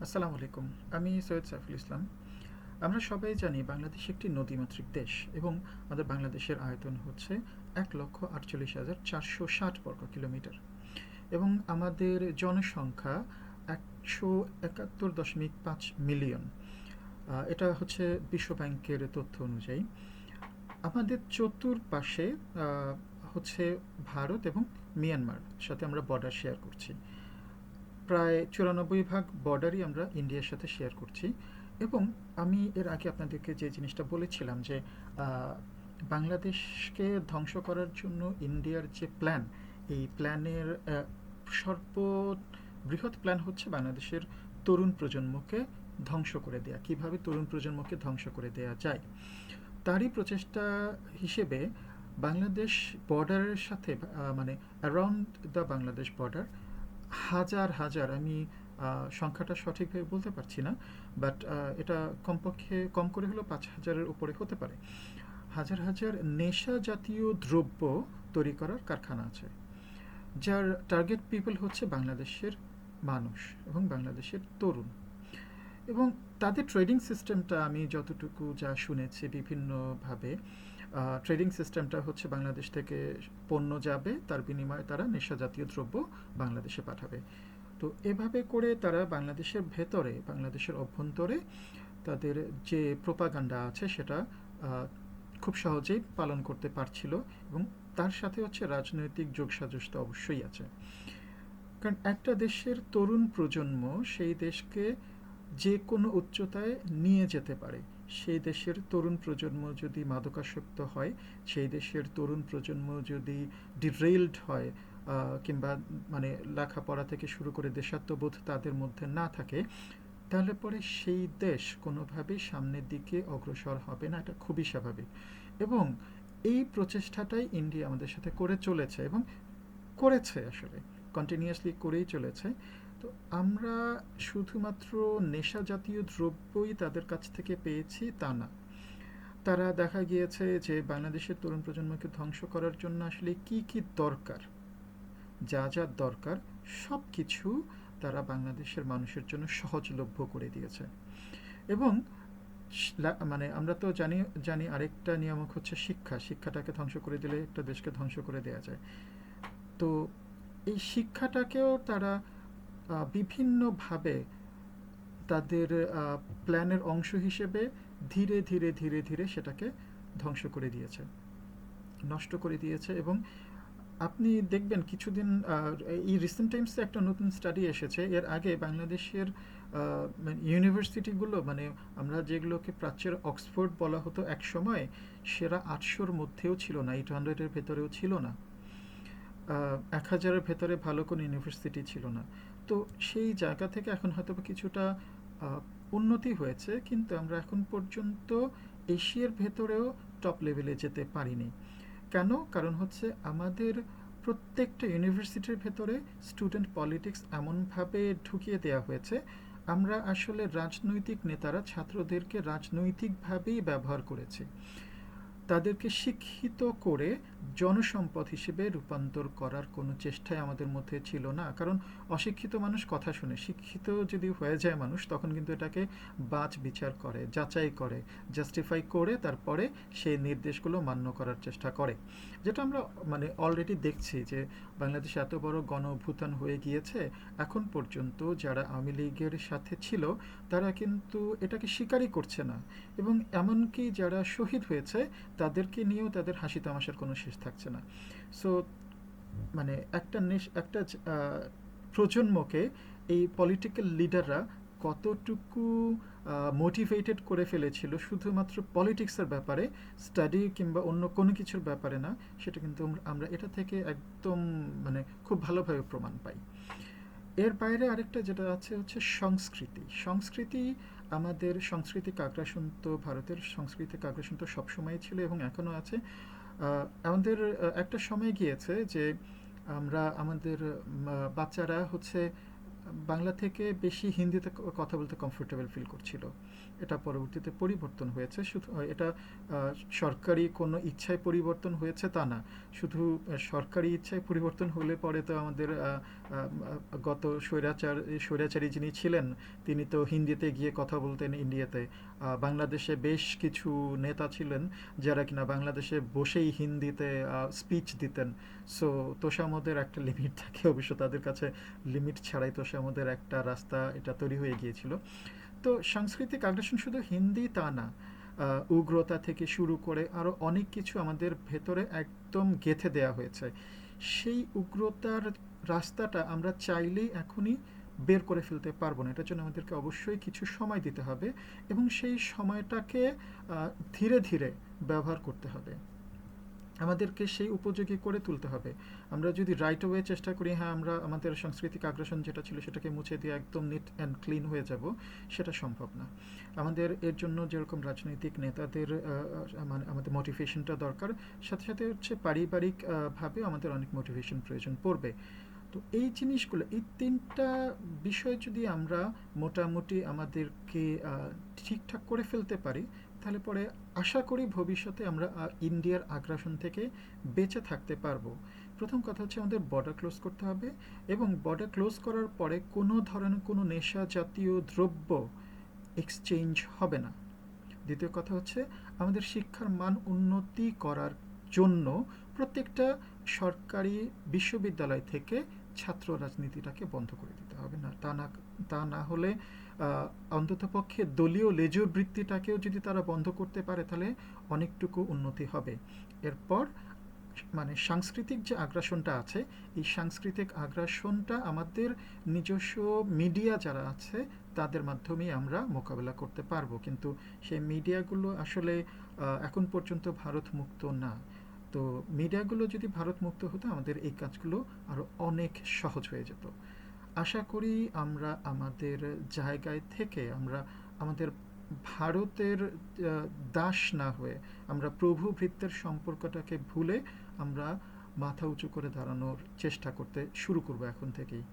আসসালামু আলাইকুম। আমি সৈয়দ সাইফুল ইসলাম। আমরা সবাই জানি বাংলাদেশ একটি নদীমাতৃক দেশ এবং আমাদের বাংলাদেশের আয়তন হচ্ছে ১,৪৮,৪৬০ বর্গ কিলোমিটার এবং আমাদের জনসংখ্যা ১৭১.৫ মিলিয়ন। এটা হচ্ছে বিশ্ব ব্যাংকের তথ্য অনুযায়ী। আমাদের চতুর্পাশে হচ্ছে ভারত এবং মিয়ানমার সাথে আমরা বর্ডার শেয়ার করছি। প্রায় ৯৪ ভাগ বর্ডারই আমরা ইন্ডিয়ার সাথে শেয়ার করছি এবং আমি এর আগে আপনাদেরকে যে জিনিসটা বলেছিলাম যে বাংলাদেশকে ধ্বংস করার জন্য ইন্ডিয়ার যে প্ল্যান, এই প্ল্যানের সর্ব বৃহৎ প্ল্যান হচ্ছে বাংলাদেশের তরুণ প্রজন্মকে ধ্বংস করে দেয়া। কিভাবে তরুণ প্রজন্মকে ধ্বংস করে দেয়া যায়, তারই প্রচেষ্টা হিসেবে বাংলাদেশ বর্ডারের সাথে মানে অ্যারাউন্ড দ্য বাংলাদেশ বর্ডার হাজার হাজার, আমি সংখ্যাটা সঠিকভাবে বলতে পারছি না, বাট এটা কমপক্ষে কম করে হলেও ৫,০০০-এর উপরে হতে পারে। হাজার হাজার নেশা জাতীয় দ্রব্য তৈরি করার কারখানা আছে, যার টার্গেট পিপল হচ্ছে বাংলাদেশের মানুষ এবং বাংলাদেশের তরুণ। এবং তাদের ট্রেডিং সিস্টেমটা আমি যতটুকু যা শুনেছি বিভিন্নভাবে, ট্রেডিং সিস্টেমটা হচ্ছে বাংলাদেশ থেকে পণ্য যাবে, তার বিনিময়ে তারা নেশা জাতীয় দ্রব্য বাংলাদেশে পাঠাবে। তো এভাবে করে তারা বাংলাদেশের ভেতরে, বাংলাদেশের অভ্যন্তরে তাদের যে প্রোপাগান্ডা আছে সেটা খুব সহজেই পালন করতে পারছিল এবং তার সাথে হচ্ছে রাজনৈতিক যোগসাজশ তো অবশ্যই আছে। কারণ একটা দেশের তরুণ প্রজন্ম সেই দেশকে যে কোনো উচ্চতায় নিয়ে যেতে পারে। সেই দেশের তরুণ প্রজন্ম যদি মাদকাসক্ত হয়, সেই দেশের তরুণ প্রজন্ম যদি ডিরেইলড হয়, কিংবা মানে লেখাপড়া থেকে শুরু করে দেশাত্মবোধ তাদের মধ্যে না থাকে, তাহলে পরে সেই দেশ কোনোভাবেই সামনের দিকে অগ্রসর হবে না। এটা খুবই স্বাভাবিক এবং এই প্রচেষ্টাটাই ইন্ডিয়া আমাদের সাথে করে চলেছে এবং করেছে, আসলে কন্টিনিউয়াসলি করেই চলেছে। তো আমরা শুধুমাত্র নেশা জাতীয় দ্রব্যই তাদের কাছ থেকে পেয়েছি তা না। তারা দেখা গিয়েছে যে বাংলাদেশের তরুণ প্রজন্মকে ধ্বংস করার জন্য আসলে কি কি দরকার, যা যা দরকার সব কিছু তারা বাংলাদেশের মানুষের জন্য সহজলভ্য করে দিয়েছে। এবং মানে আমরা তো জানি জানি আরেকটা নিয়ামক হচ্ছে শিক্ষা। শিক্ষাটাকে ধ্বংস করে দিলে একটা দেশকে ধ্বংস করে দেওয়া যায়। তো এই শিক্ষাটাকেও তারা বিভিন্নভাবে তাদের প্ল্যানের অংশ হিসেবে ধীরে ধীরে ধীরে ধীরে সেটাকে ধ্বংস করে দিয়েছে, নষ্ট করে দিয়েছে। এবং আপনি দেখবেন কিছুদিন, এই রিসেন্ট টাইমসে একটা নতুন স্টাডি এসেছে। এর আগে বাংলাদেশের ইউনিভার্সিটিগুলো, মানে আমরা যেগুলোকে প্রাচ্যের অক্সফোর্ড বলা হতো এক সময়, সেরা ৮০০-র মধ্যেও ছিল না, 800-এর ভেতরেও ছিল না, ১,০০০-এর ভেতরে ভালো কোনো ইউনিভার্সিটি ছিল না। তো সেই জায়গা থেকে এখন হয়তো কিছুটা উন্নতি হয়েছে, কিন্তু আমরা এখন পর্যন্ত এশিয়ার ভেতরেও টপ লেভেলে যেতে পারিনি। কেন? কারণ হচ্ছে আমাদের প্রত্যেকটা ইউনিভার্সিটির ভেতরে স্টুডেন্ট পলিটিক্স এমনভাবে ঢুকিয়ে দেওয়া হয়েছে, আমরা আসলে রাজনৈতিক নেতারা ছাত্রদেরকে রাজনৈতিকভাবেই ব্যবহার করেছি। তাদেরকে শিক্ষিত করে জনসম্পদ হিসেবে রূপান্তর করার কোনো চেষ্টাই আমাদের মধ্যে ছিল না। কারণ অশিক্ষিত মানুষ কথা শুনে, শিক্ষিত যদি হয়ে যায় মানুষ তখন কিন্তু এটাকে বাছ বিচার করে, যাচাই করে, জাস্টিফাই করে তারপরে সেই নির্দেশগুলো মান্য করার চেষ্টা করে। যেটা আমরা মানে অলরেডি দেখছি যে বাংলাদেশে এত বড় গণ অভ্যুত্থান হয়ে গিয়েছে, এখন পর্যন্ত যারা আওয়ামী লীগের সাথে ছিল তারা কিন্তু এটাকে স্বীকারই করছে না। এবং এমনকি যারা শহীদ হয়েছে তাদেরকে নিয়েও তাদের হাসি তামাশার কোনো শেষ থাকছে না। সো মানে একটা প্রজন্মকে এই পলিটিক্যাল লিডাররা কতটুকু মোটিভেটেড করে ফেলেছিল শুধুমাত্র পলিটিক্সের ব্যাপারে, স্টাডি কিংবা অন্য কোনো কিছুর ব্যাপারে না, সেটা কিন্তু আমরা এটা থেকে একদম মানে খুব ভালোভাবে প্রমাণ পাই। এর বাইরে আরেকটা যেটা আছে হচ্ছে সংস্কৃতি। সংস্কৃতি, আমাদের সাংস্কৃতিক আগ্রাসন তো, ভারতের সাংস্কৃতিক আগ্রাসন তো সবসময় ছিল এবং এখনও আছে। আমাদের একটা সময় গিয়েছে যে আমরা আমাদের বাচ্চারা হচ্ছে বাংলা থেকে বেশি হিন্দিতে কথা বলতে কমফোর্টেবল ফিল করছিল। এটা পরবর্তীতে পরিবর্তন হয়েছে। শুধু এটা সরকারি কোনো ইচ্ছায় পরিবর্তন হয়েছে তা না। শুধু সরকারি ইচ্ছায় পরিবর্তন হলে পরে তো আমাদের গত স্বৈরাচারী যিনি ছিলেন তিনি তো হিন্দিতে গিয়ে কথা বলতেন ইন্ডিয়াতে। বাংলাদেশে বেশ কিছু নেতা ছিলেন যারা কিনা বাংলাদেশে বসেই হিন্দিতে স্পিচ দিতেন। সো তোষামোদের একটা লিমিট থাকে, অবশ্য তাদের কাছে লিমিট ছাড়াই তোষামোদের একটা রাস্তা এটা তৈরি হয়ে গিয়েছিল। তো সাংস্কৃতিক আগ্রাসন শুধু হিন্দি তা না, উগ্রতা থেকে শুরু করে আরও অনেক কিছু আমাদের ভেতরে একদম গেঁথে দেয়া হয়েছে। সেই উগ্রতার রাস্তাটা আমরা চাইলেই এখনই বের করে ফেলতে পারবো না। এটার জন্য আমাদেরকে অবশ্যই কিছু সময় দিতে হবে এবং সেই সময়টাকে ধীরে ধীরে ব্যবহার করতে হবে, আমাদেরকে সেই উপযোগী করে তুলতে হবে। আমরা যদি রাইট ওয়ে চেষ্টা করি, হ্যাঁ আমরা আমাদের সাংস্কৃতিক আগ্রাসন যেটা ছিল সেটাকে মুছে দিয়ে একদম নিট অ্যান্ড ক্লিন হয়ে যাব, সেটা সম্ভব না। আমাদের এর জন্য যেরকম রাজনৈতিক নেতাদের মানে আমাদের মোটিভেশনটা দরকার, সাথে সাথে হচ্ছে পারিবারিক ভাবে আমাদের অনেক মোটিভেশন প্রয়োজন পড়বে। তো এই জিনিসগুলো, এই তিনটা বিষয় যদি আমরা মোটামুটি আমাদেরকে ঠিকঠাক করে ফেলতে পারি, তাহলে পরে আশা করি ভবিষ্যতে আমরা ইন্ডিয়ার আগ্রাসন থেকে বেঁচে থাকতে পারবো। প্রথম কথা হচ্ছে আমাদের বর্ডার ক্লোজ করতে হবে, এবং বর্ডার ক্লোজ করার পরে কোনো ধরনের কোনো নেশা জাতীয় দ্রব্য এক্সচেঞ্জ হবে না। দ্বিতীয় কথা হচ্ছে আমাদের শিক্ষার মান উন্নতি করার জন্য প্রত্যেকটা সরকারি বিশ্ববিদ্যালয় থেকে ছাত্র রাজনীতিটাকে বন্ধ করে দিতে হবে। না তা না হলে অন্ততপক্ষে দলীয় লেজুর বৃত্তিটাকেও যদি তারা বন্ধ করতে পারে তাহলে অনেকটুকু উন্নতি হবে। এরপর মানে সাংস্কৃতিক যে আগ্রাসনটা আছে, এই সাংস্কৃতিক আগ্রাসনটা আমাদের নিজস্ব মিডিয়া যারা আছে তাদের মাধ্যমেই আমরা মোকাবেলা করতে পারবো, কিন্তু সেই মিডিয়াগুলো আসলে এখন পর্যন্ত ভারত মুক্ত না। তো মিডিয়াগুলো যদি ভারত মুক্ত হতো আমাদের এই কাজগুলো আরও অনেক সহজ হয়ে যেত। আশা করি আমরা আমাদের জায়গায় থেকে আমরা আমাদের ভারতের দাস না হয়ে আমরা প্রভু ভৃত্যের সম্পর্কটাকে ভুলে আমরা মাথা উঁচু করে দাঁড়ানোর চেষ্টা করতে শুরু করব এখন থেকেই।